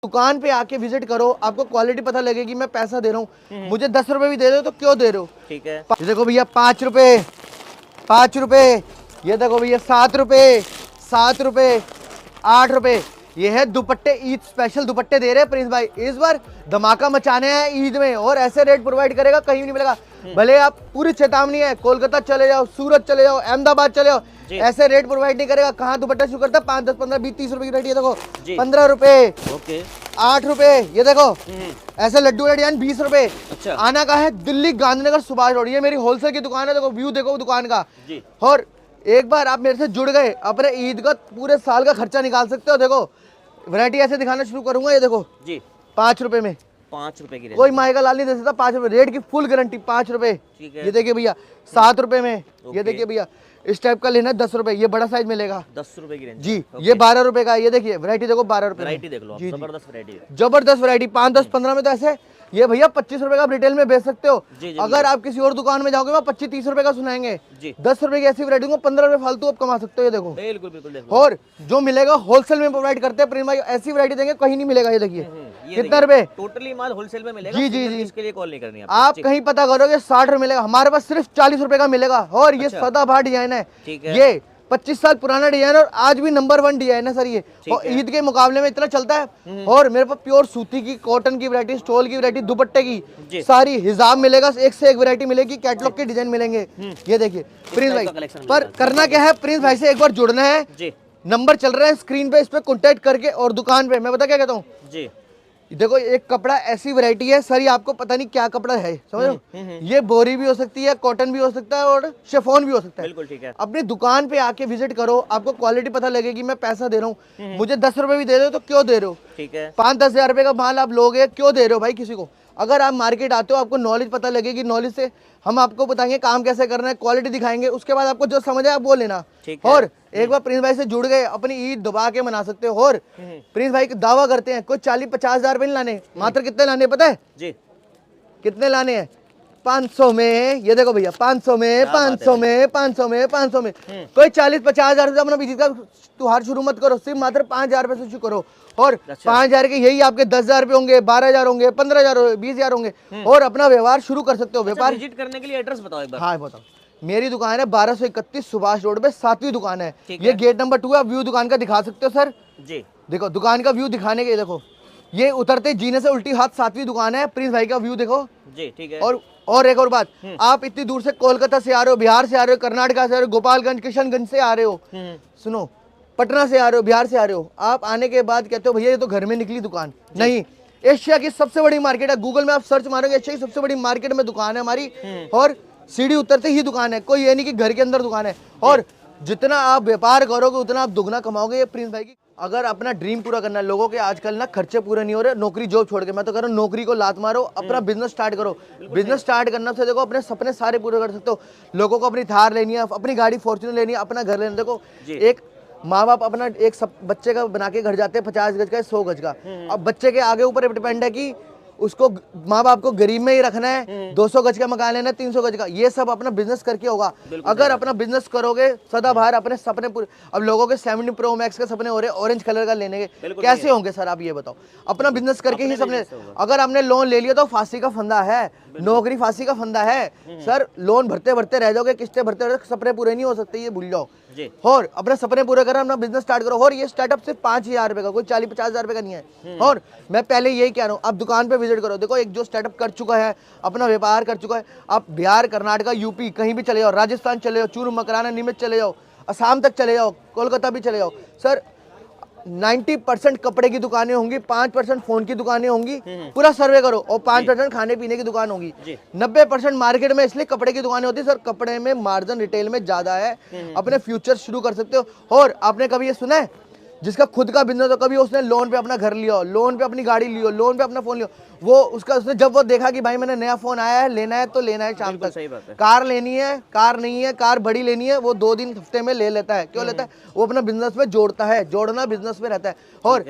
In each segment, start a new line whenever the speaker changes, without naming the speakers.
दुकान पे आके विजिट करो, आपको क्वालिटी पता लगेगी। मैं पैसा दे रहा हूँ, मुझे 10 रुपए भी दे रहे हो तो क्यों दे रहे हो?
ठीक है।
ये देखो भैया 5 रुपए, 5 रुपए। ये देखो भैया 7 रुपए, 7 रुपए, 8 रुपए। ये है दुपट्टे, ईद स्पेशल दुपट्टे दे रहे हैं प्रिंस भाई। इस बार धमाका मचाने हैं ईद में, और ऐसे रेट प्रोवाइड करेगा कहीं नहीं मिलेगा। भले आप पूरी चेतावनी है, कोलकाता चले जाओ, सूरत चले जाओ, अहमदाबाद चले जाओ, ऐसे रेट प्रोवाइड नहीं करेगा। कहाँ दुपट्टा शुरू करता है 5, 10, 15, 20, 30 रुपए की रेट। ये देखो 15 रुपए,
ओके
8 रुपए। ये देखो ऐसे लड्डू रेट 20 रुपए।
अच्छा।
आना का है दिल्ली गांधीनगर सुभाष रोड। ये मेरी होलसेल की दुकान है। देखो व्यू देखो दुकान का।
जी।
और एक बार आप मेरे से जुड़ गए, अपने ईद का पूरे साल का खर्चा निकाल सकते हो। देखो वैरायटी ऐसे दिखाना शुरू करूंगा। ये देखो
जी
5 रुपए में,
5 रुपए की रेंज।
कोई माइका लाल नहीं दे सकता। 5 रुपए रेट की फुल गारंटी, 5 रुपए।
ठीक है।
ये देखिए भैया 7 रुपए में। ये
ओके।
देखिए भैया इस टाइप का लेना है 10 रुपए, ये बड़ा साइज मिलेगा
10 रुपए की रेंज।
जी। ये 12 रुपए का है। ये देखिए वैरायटी देखो 12 रुपए में।
वैरायटी देख लो आप,
जी, जी।
जबरदस्त वैरायटी है।
जबरदस्त वैरायटी 5, 10, 15 में तो ऐसे। ये भैया 25 रुपए का आप रिटेल में बेच सकते हो।
जी, जी,
अगर आप किसी और दुकान में जाओगे वहाँ 25, 30 रुपए का सुनाएंगे।
जी।
10 रुपए की ऐसी वैरायटी को 15 रुपए फालतू आप कमा सकते हो। ये देखो
बिल्कुल बिल्कुल देख लो।
और जो मिलेगा होलसेल में प्रोवाइड करते हैं प्रेम भाई। ऐसी वैरायटी देंगे कहीं नहीं मिलेगा। ये देखिए
ये
कितने रुपए।
टोटली माल होलसेल में मिलेगा।
जी, जी, जी।
इसके लिए कॉल नहीं करनी
आप
जी।
कहीं पता करोगे 60 रुपए मिलेगा, हमारे पास सिर्फ 40 रुपए का मिलेगा। और ये
अच्छा।
सदाबहार डिजाइन है।
ठीक है।
ये 25 साल पुराना डिजाइन और आज भी नंबर 1 डिजाइन है सर ये। और
है।
ईद के मुकाबले में इतना चलता है। और मेरे पास प्योर सूती की, कॉटन की वैरायटी, स्टोल की वैरायटी, दुपट्टे
जी।
की सारी हिजाब मिलेगा। एक से एक वैरायटी मिलेगी, कैटलॉग के डिजाइन मिलेंगे। ये देखिए प्रिंस भाई। पर करना क्या है, प्रिंस भाई से एक बार जुड़ना है।
जी।
नंबर चल रहा है स्क्रीन पे, इस पे कॉन्टेक्ट करके। और दुकान पे मैं बता क्या कहता हूँ,
जी
देखो एक कपड़ा ऐसी वैरायटी है सर, ये आपको पता नहीं क्या कपड़ा है, समझ रहे हो? ये बोरी भी हो सकती है, कॉटन भी हो सकता है, और शिफॉन भी हो सकता है।
बिल्कुल ठीक है।
अपनी दुकान पे आके विजिट करो, आपको क्वालिटी पता लगेगी। मैं पैसा दे रहा हूँ, मुझे 10 रुपए भी दे रहे हो तो क्यों दे रहे हो?
ठीक है।
5-10 हजार रुपए का माल आप लोगे, क्यों दे रहे हो भाई किसी को? अगर आप मार्केट आते हो, आपको नॉलेज पता लगेगी। नॉलेज से हम आपको बताएंगे काम कैसे करना है, क्वालिटी दिखाएंगे। उसके बाद आपको जो समझ आए आप वो लेना।
ठीक है।
और एक बार प्रिंस भाई से जुड़ गए, अपनी ईद दबा के मना सकते हो। और प्रिंस भाई दावा करते हैं कोई 40-50 हजार रुपए नहीं लाने, मात्र कितने लाने पता है?
जी
कितने लाने हैं? 500 में। ये देखो भैया 500 में, 500 में, 500 में, 500 में। कोई 40-50 हजार से अपना बिजनेस का त्योहार शुरू मत करो, सिर्फ मात्र 5,000 रुपए से शुरू करो। और 5,000 के यही आपके 10,000 रुपए होंगे, 12,000 होंगे, 15,000 होंगे, 20,000 होंगे। और अपना व्यवहार शुरू कर सकते हो। व्यापार
विजिट करने के लिए एड्रेस बताओ एक बार।
हाँ बताओ। मेरी दुकान है 1231 सुभाष रोड पे, 7वीं दुकान है।
ठीक
ये
है।
गेट नंबर 2 है। आप व्यू दुकान का दिखा सकते हो सर।
जी
देखो दुकान का व्यू दिखाने के, देखो ये उतरते जीने से उल्टी हाथ 7वीं दुकान है। प्रिंस भाई का व्यू देखो।
जी ठीक है।
और एक और बात, आप इतनी दूर से कोलकाता से आ रहे हो, बिहार से आ रहे हो, कर्नाटका से आ रहे हो, गोपालगंज, किशनगंज से आ रहे हो, सुनो पटना से आ रहे हो, बिहार से आ रहे हो। आप आने के बाद कहते हो भैया ये तो घर में निकली दुकान। नहीं, एशिया की सबसे बड़ी मार्केट है। गूगल में आप सर्च मारोगे, एशिया की सबसे बड़ी मार्केट में दुकान है हमारी। और सीढ़ी उतरते ही दुकान है, कोई ये नहीं कि घर के अंदर दुकान है। और जितना आप व्यापार करोगे उतना आप दुगना कमाओगे। ये प्रिंस भाई की, अगर अपना ड्रीम पूरा करना है लोगों के, आजकल ना खर्चे पूरे नहीं हो रहे, नौकरी जॉब छोड़ के। मैं तो कह रहा हूँ नौकरी को लात मारो, अपना बिजनेस स्टार्ट करो। बिजनेस स्टार्ट करना से देखो अपने सपने सारे पूरे कर सकते हो। लोगों को अपनी थार लेनी है, अपनी गाड़ी फॉर्च्यूनर लेनी है, अपना घर लेना। देखो एक माँ बाप अपना एक सब बच्चे का बना के घर जाते हैं, 50 गज का, 100 गज का। अब बच्चे के आगे ऊपर डिपेंड है कि उसको माँ बाप को गरीब में ही रखना है, 200 गज का मकान लेना है, 300 गज का। ये सब अपना बिजनेस करके होगा। अगर अपना बिजनेस करोगे सदाबहार, अपने सपने पूरे। अब लोगों के 70 प्रो मैक्स के सपने हो रहे हैं ऑरेंज कलर का लेने के, कैसे होंगे सर आप ये बताओ? अपना बिजनेस करके ही सपने। अगर आपने लोन ले लिया तो फांसी का फंदा है, नौकरी फांसी का फंदा है सर। लोन भरते भरते रह जाओगे, किस्तें भरते भरते सपने पूरे नहीं हो सकते, ये भूल जाओ। और अपने सपने पूरे करो, अपना बिजनेस स्टार्ट करो। और ये स्टार्टअप सिर्फ 5,000 रुपए का, कोई 40-50 हजार रुपए का नहीं है। और मैं पहले यही कह रहा हूँ, आप दुकान पे विजिट करो। देखो एक जो स्टार्टअप कर चुका है, अपना व्यापार कर चुका है, आप बिहार, कर्नाटका, यूपी कहीं भी चले जाओ, राजस्थान चले जाओ, चूरू, मकराना, नीमच चले जाओ, असम तक चले जाओ, कोलकाता भी चले जाओ सर। 90% कपड़े की दुकानें होंगी, 5% फोन की दुकानें होंगी। पूरा सर्वे करो। और 5% खाने पीने की दुकान होगी। 90% मार्केट में इसलिए कपड़े की दुकानें होती है सर, कपड़े में मार्जिन रिटेल में ज्यादा है। अपने फ्यूचर शुरू कर सकते हो। और आपने कभी ये सुना है जिसका खुद का बिजनेस हो, कभी उसने लोन पे अपना घर लिया, लोन पे अपनी गाड़ी लियो, लोन पे अपना फोन लियो, वो उसका उसने जब वो देखा कि भाई मैंने नया फोन आया है, लेना है तो लेना है शाम तक।
सही बात है।
कार लेनी है, कार नहीं है, कार बड़ी लेनी है, वो 2 दिन हफ्ते में ले लेता है। क्यों लेता है? वो अपना बिजनेस में जोड़ता है, जोड़ना बिजनेस में रहता है। और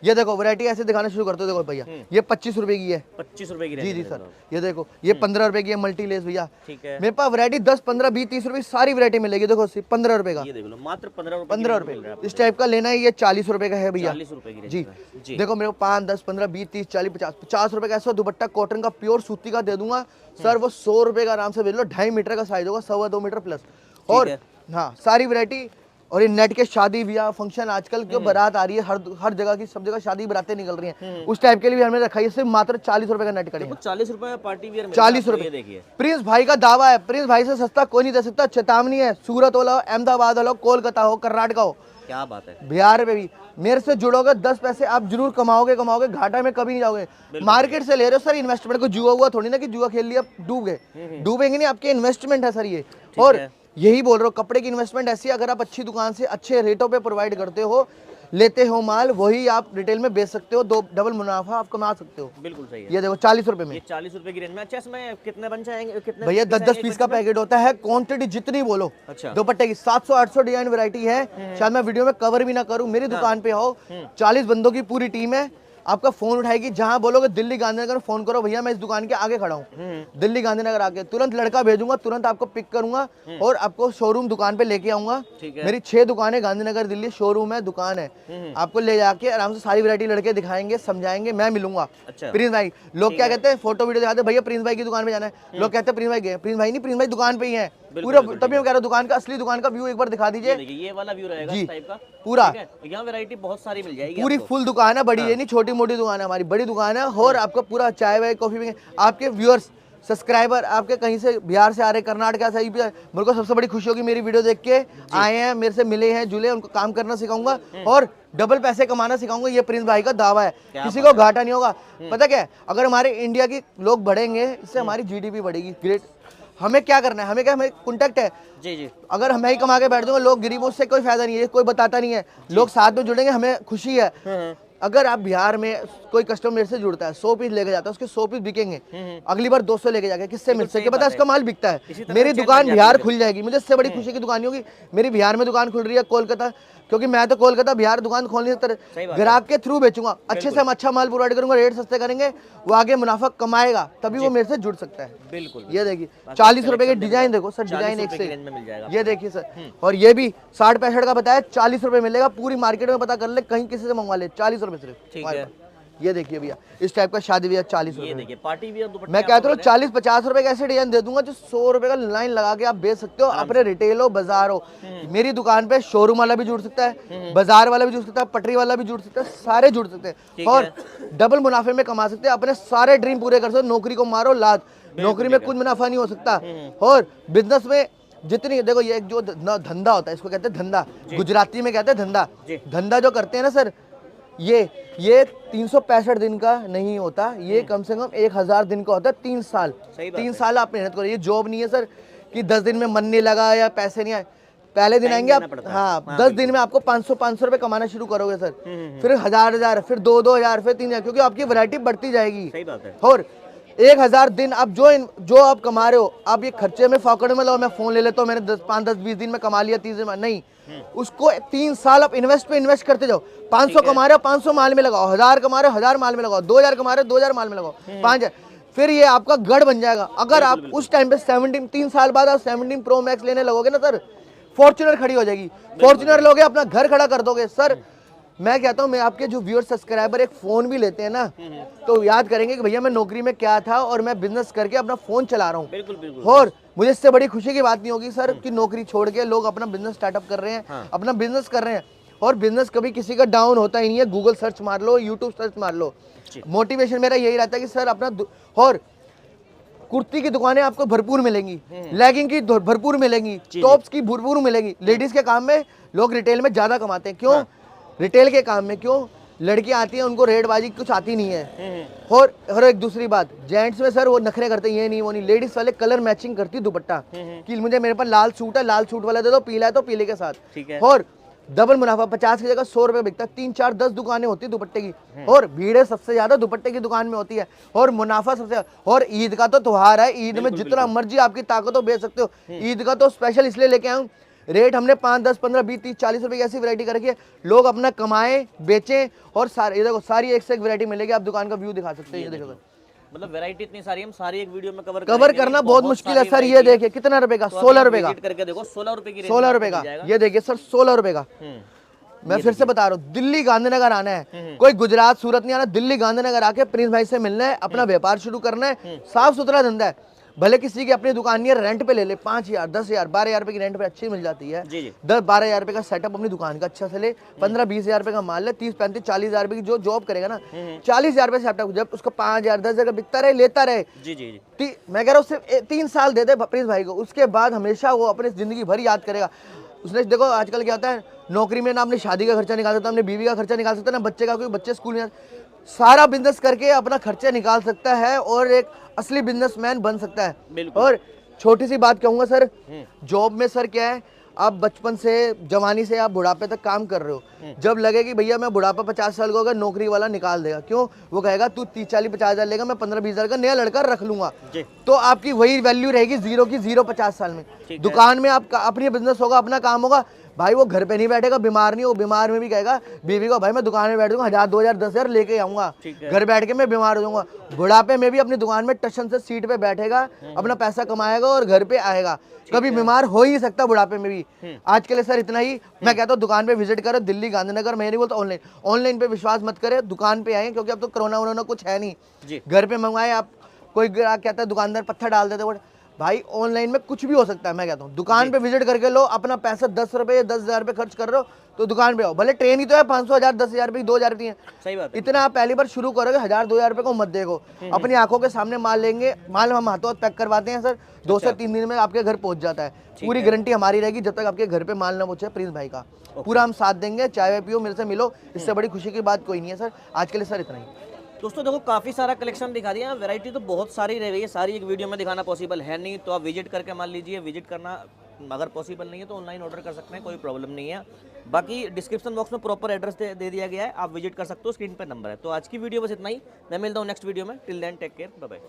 ये देखो वैरायटी ऐसे दिखाना शुरू करते हो, देखो भैया ये 25 रुपए की है।
25 रुपए की
जी
रेंज
जी
में
सर।
देखो।
ये देखो ये 15 रुपए की है मल्टी लेस भैया।
ठीक है।
मेरे पास वैरायटी 10 15 20 30 रुपए सारी वैरायटी मिलेगी। देखो 15 रुपए का,
ये देख लो मात्र 15 रुपए
15 रुपए इस टाइप का लेना है। ये 40 रुपए का है भैया।
40 रुपए की रेंज
जी
में। जी
देखो मेरे को 5 10 15 20 30 40 50 50 रुपए का ऐसा दुपट्टा कॉटन का प्योर सूती का दे दूंगा सर। वो 100 रुपए का आराम से बेच लो। 2.5 मीटर का साइज होगा, 1.25 मीटर प्लस। और
है।
हाँ सारी वैरायटी। और ये नेट के शादी ब्याह फंक्शन आजकल क्यों बारात आ रही है, हर जगह की, सब जगह शादी बारातें निकल रही हैं, उस टाइप के लिए भी हमने रखा है। सिर्फ मात्र 40 रुपए का नेट करेगा।
40 रुपए में पार्टी वियर
40 रुपए।
ये देखिए
प्रिंस भाई का दावा है, प्रिंस भाई से सस्ता कोई नहीं दे सकता। चेतावनी है, सूरत वाला हो, अहमदाबाद वाला हो, कोलकाता हो, कर्नाटक हो,
क्या बात है।
बिहार में भी मेरे से जुड़ोगे 10 पैसे आप जरूर कमाओगे, घाटा में कभी नहीं जाओगे। मार्केट से ले रहे हो सर इन्वेस्टमेंट को, जुआ हुआ थोड़ी ना कि जुआ खेल लिया डूब गए, डूबेंगे नहीं, आपके इन्वेस्टमेंट है सर ये। और यही बोल रहा हूँ, कपड़े की इन्वेस्टमेंट ऐसी है, अगर आप अच्छी दुकान से अच्छे रेटों पे प्रोवाइड करते हो, लेते हो माल, वही आप रिटेल में बेच सकते हो, दो डबल मुनाफा आप कमा सकते हो।
बिल्कुल सही है।
ये देखो 40 रुपए में,
ये 40 रुपए की रेंज में। अच्छा इसमें कितने बन जाएंगे, कितने
भैया 10-10 पीस का पैकेट होता है, क्वांटिटी जितनी बोलो।
अच्छा
दुपट्टे की 700-800 डिजाइन वैरायटी है, शायद मैं वीडियो में कवर भी ना करूं। मेरी दुकान पे आओ, 40 बंदों की पूरी टीम है, आपका फोन उठाएगी। जहां बोलोगे दिल्ली गांधीनगर फोन करो, भैया मैं इस दुकान के आगे खड़ा हूँ, दिल्ली गांधीनगर आके तुरंत लड़का भेजूंगा, तुरंत आपको पिक करूंगा और आपको शोरूम दुकान पे लेके आऊंगा। मेरी 6 दुकानें गांधीनगर दिल्ली, शोरूम है, दुकान है, आपको ले जाके आराम से सारी वैरायटी लड़के दिखाएंगे, समझाएंगे, मैं मिलूंगा।
अच्छा।
प्रिंस भाई, लोग क्या कहते हैं, फोटो वीडियो दिखाते हैं, भैया प्रिंस भाई की दुकान पे जाना है, लोग कहते हैं प्रिंस भाई गए, प्रिंस भाई नहीं, प्रिंस भाई दुकान पे ही है पूरा। तभी मैं कह रहा हूँ दुकान का असली दुकान का व्यू एक बार दिखा दीजिए।
ये वाला व्यू रहेगा इस टाइप का
पूरा।
यहाँ वैरायटी बहुत सारी मिल जाएगी,
पूरी फुल दुकान है, बड़ी है नहीं, छोटी मोटी दुकान है हमारी, बड़ी दुकान है। और आपको पूरा चाय वाय कॉफी में, आपके व्यूअर्स सब्सक्राइबर आपके कहीं से बिहार से आ रहे, कर्नाटक से भी, मेरे को सबसे बड़ी खुशी होगी, मेरी वीडियो देख के आए हैं, मेरे से मिले हैं, जुले, उनको काम करना सिखाऊंगा और डबल पैसे कमाना सिखाऊंगा। ये प्रिंस भाई का दावा है, किसी को घाटा नहीं होगा। पता क्या है, अगर हमारे इंडिया के लोग बढ़ेंगे, इससे हमारी जीडीपी बढ़ेगी। ग्रेट। हमें क्या करना है, हमें क्या, हमें कॉन्टेक्ट है।
जी जी।
अगर मैं ही कमा के बैठ दूंगा, लोग गरीबों से कोई फायदा नहीं है, कोई बताता नहीं है, लोग साथ में जुड़ेंगे, हमें खुशी है। अगर आप बिहार में कोई कस्टमर मेरे से जुड़ता है, 100 पीस लेके जाता है, उसके 100 पीस बिकेंगे, अगली बार 200 लेके जाके किससे मिल सके, पता है इसका माल बिकता है। मेरी दुकान बिहार खुल जाएगी, मुझे इससे बड़ी खुशी की दुकान नहीं होगी। मेरी बिहार में दुकान खुल रही है, कोलकाता, क्योंकि मैं तो कोलकाता बिहार दुकान खोल नहीं सकता, ग्राहक के थ्रू बेचूंगा, अच्छे से हम अच्छा माल प्रोवाइड करूंगा, रेट सस्ते करेंगे, वो आगे मुनाफा कमाएगा, तभी वो मेरे से जुड़ सकता है।
बिल्कुल।
ये देखिए 40 रुपए के डिजाइन, देखो सर डिजाइन एक से, ये देखिए सर। और ये भी 60-65 का बताया, 40 रुपए मिलेगा। पूरी मार्केट में पता कर ले, कहीं किसी से मंगवा ले, 40 रुपए सिर्फ।
ठीक है।
ये देखिए भैया, इस टाइप का शादी ब्याह 40
ये
रुपए।
देखिए पार्टी वियर दुपट्टे
मैं कहता हूँ 40-50 रुपए का ऐसे डिजाइन दे दूंगा जो 100 रुपए का लाइन लगा के आप बेच सकते हो। अपने रिटेल हो, बाजार हो, मेरी दुकान पे शोरूम वाला भी जुड़ सकता है, बाजार वाला भी जुड़ सकता है, पटरी वाला भी जुड़ सकता है, सारे जुड़ सकते हैं और डबल मुनाफे में कमा सकते हैं। अपने सारे ड्रीम पूरे कर सकते हो। नौकरी को मारो लात, नौकरी में कुछ मुनाफा नहीं हो सकता। और बिजनेस में जितनी, देखो ये एक जो धंधा होता है, इसको कहते हैं धंधा, गुजराती में कहते हैं धंधा। धंधा जो करते हैं ना सर, ये 365 दिन का नहीं होता, ये कम से कम 1000 दिन का होता है। 3 साल, 3 साल आप मेहनत करो। ये जॉब नहीं है सर कि 10 दिन में मन नहीं लगा या पैसे नहीं आए, पहले दिन आएंगे आप, हाँ 10 दिन में आपको 500 रुपए कमाना शुरू करोगे सर, फिर 1000, फिर 2-2000, फिर 3000, क्योंकि आपकी वैरायटी बढ़ती जाएगी।
सही बात है।
और 1000 दिन आप जो आप कमा रहे हो, आप ये खर्चे में फॉकट में लो, मैं फोन ले लेता हूँ, मैंने 5-10-20 दिन में कमा लिया, 30 दिन में नहीं, उसको 3 साल आप इन्वेस्ट करते जाओ। 500 कमा रहे हो, 500 माल में लगाओ, 1000 कमा रहे हो, 1000 माल में लगाओ, 2000 कमा रहे हो, 2000 माल में लगाओ, 5000, फिर ये आपका गढ़ बन जाएगा। अगर आप उस टाइम पे 3 साल बाद आप 17 प्रो मैक्स लेने लगोगे ना सर, फॉर्च्यूनर खड़ी हो जाएगी, फॉर्च्यूनर लोगे, अपना घर खड़ा कर दोगे सर। मैं कहता हूँ, मैं आपके जो व्यूअर सब्सक्राइबर एक फोन भी लेते हैं ना, तो याद करेंगे कि भैया मैं नौकरी में क्या था और मैं बिजनेस करके अपना फोन चला रहा हूँ।
बिल्कुल बिल्कुल।
और मुझे इससे बड़ी खुशी की बात नहीं होगी सर कि नौकरी छोड़ के लोग अपना बिजनेस स्टार्टअप कर रहे हैं, अपना बिजनेस कर रहे हैं। और बिजनेस कभी किसी का डाउन होता ही नहीं है। गूगल सर्च मार लो, यूट्यूब सर्च मार लो। मोटिवेशन मेरा यही रहता है कि सर अपना, और कुर्ती की दुकानें आपको भरपूर मिलेंगी, लेगिंग की भरपूर मिलेंगी, टॉप्स की भरपूर मिलेंगी। लेडीज के काम में लोग रिटेल में ज्यादा कमाते हैं, क्यों? रिटेल के काम में क्यों? लड़कियां आती हैं, उनको रेटबाजी कुछ आती नहीं है। और एक दूसरी बात, जेंट्स में सर वो नखरे करते हैं, ये नहीं वो नहीं। लेडीज वाले कलर मैचिंग करती दुपट्टा, कि मुझे, मेरे पास लाल सूट है, लाल सूट वाला दे दो, पीला है तो पीले के साथ।
ठीक है।
और डबल मुनाफा, 50 की जगह 100 रुपए बिकता है। 3, 4, 10 दुकानें होती है दुपट्टे की, और भीड़ सबसे ज्यादा दुपट्टे की दुकान में होती है, और मुनाफा सबसे ज्यादा। और ईद का तो त्योहार है, ईद में जितना मर्जी आपकी ताकत हो बेच सकते हो। ईद का तो स्पेशल इसलिए लेके आऊँ, रेट हमने 5, 10, 15, 20, 30, 40 रुपए की ऐसी वैरायटी कर रखी है, लोग अपना कमाएं, बेचें और सारे, ये देखो सारी एक से एक वैरायटी मिलेगी। आप दुकान का व्यू दिखा सकते हैं, ये देखो
मतलब वैरायटी इतनी सारी, हम सारी एक वीडियो में कवर
करना बहुत मुश्किल है सर। ये देखिए कितना रुपए का, 16 रुपए का,
करके देखो 16 रुपए की,
16 रुपए का, ये देखिए सर 16 रुपए का। मैं फिर से बता रहा हूँ, दिल्ली गांधीनगर आना है, कोई गुजरात सूरत नहीं आना, दिल्ली गांधीनगर आके प्रिंस भाई से मिलना है, अपना व्यापार शुरू करना है। साफ सुथरा धंधा है, भले किसी की अपनी दुकान नहीं है, रेंट पे ले ले, 5,000, 10,000, 12,000 रुपए की रेंट पे अच्छी मिल जाती है। 10-12,000 रुपए का सेटअप अपनी दुकान का अच्छा से ले, 15-20,000 रुपए का माल ले, 30-35-40,000 रुपए की जो जॉब करेगा ना, 40,000 रुपए सेटअप, जब उसका 5,000, 10,000 का बिकता रहे, लेता रहे। मैं कह रहा हूँ सिर्फ 3 साल दे दे प्रिंस भाई को, उसके बाद हमेशा वो अपने जिंदगी भर याद करेगा। उसने देखो आजकल क्या होता है, नौकरी में ना अपनी शादी का खर्चा निकाल सकता, अपनी बीवी का खर्चा निकाल सकता, ना बच्चे का, कोई बच्चे स्कूल में, सारा बिजनेस करके अपना खर्चा निकाल सकता है और एक असली बिजनेसमैन बन सकता है। और छोटी सी बात कहूंगा सर, जॉब में सर क्या है, आप बचपन से, जवानी से आप बुढ़ापे तक काम कर रहे हो, जब लगे कि भैया मैं बुढ़ापा 50 साल का होगा, नौकरी वाला निकाल देगा, क्यों? वो कहेगा तू 30-40-50 हज़ार लेगा, मैं 15-20 हज़ार का नया लड़का रख लूंगा, तो आपकी वही वैल्यू रहेगी जीरो की जीरो 50 साल में। दुकान में आपका अपनी बिजनेस होगा, अपना काम होगा, भाई वो घर पे नहीं बैठेगा, बीमार नहीं हो, बीमार में भी कहेगा बीवी को, भाई मैं दुकान में बैठ जाऊंगा, 1,000, 2,000, 10,000 लेके आऊंगा, घर बैठ के मैं बीमार हो जाऊंगा। बुढ़ापे में भी अपनी दुकान में टशन से सीट पे बैठेगा, अपना पैसा कमाएगा और घर पे आएगा, कभी बीमार हो ही सकता बुढ़ापे में भी। आज के लिए सर इतना ही। मैं कहता हूँ दुकान पे विजिट करो, दिल्ली गांधीनगर, मैं नहीं बोलता ऑनलाइन पे विश्वास मत करे, दुकान पे आए, क्योंकि अब तो कोरोना वोरोना कुछ है नहीं, घर पे मंगवाए आप। कोई कहता है दुकानदार पत्थर डाल देते, भाई ऑनलाइन में कुछ भी हो सकता है। मैं कहता हूँ दुकान पे विजिट करके लो, अपना पैसा 10 रुपए 10,000 रुपए खर्च कर रहे हो तो दुकान पे आओ, भले ट्रेन ही तो है 500, 1000, 10,000 रुपए, 2,000 रुपये,
सही बात है।
इतना आप पहली बार शुरू करोगे, 1,000, 2,000 रुपए को मत देखो, अपनी आंखों के सामने माल लेंगे, माल हम हाथों हाथ पैक करवाते हैं सर, 2 से 3 दिन में आपके घर पहुंच जाता है। पूरी गारंटी हमारी रहेगी, जब तक आपके घर पे माल ना पहुंचे प्रिंस भाई का, पूरा हम साथ देंगे। चाय वाय पियो, मेरे से मिलो, इससे बड़ी खुशी की बात कोई नहीं है सर। आज के लिए सर इतना ही।
दोस्तों देखो काफ़ी सारा कलेक्शन दिखा दिया, वैरायटी तो बहुत सारी रह गई है, सारी एक वीडियो में दिखाना पॉसिबल है नहीं, तो आप विजिट करके मान लीजिए। विजिट करना अगर पॉसिबल नहीं है तो ऑनलाइन ऑर्डर कर सकते हैं, कोई प्रॉब्लम नहीं है। बाकी डिस्क्रिप्शन बॉक्स में प्रॉपर एड्रेस दे दिया गया है, आप विजिट कर सकते हो, स्क्रीन पर नंबर है। तो आज की वीडियो बस इतना ही, मैं मिलता हूँ नेक्स्ट वीडियो में। Till then take care, bye bye.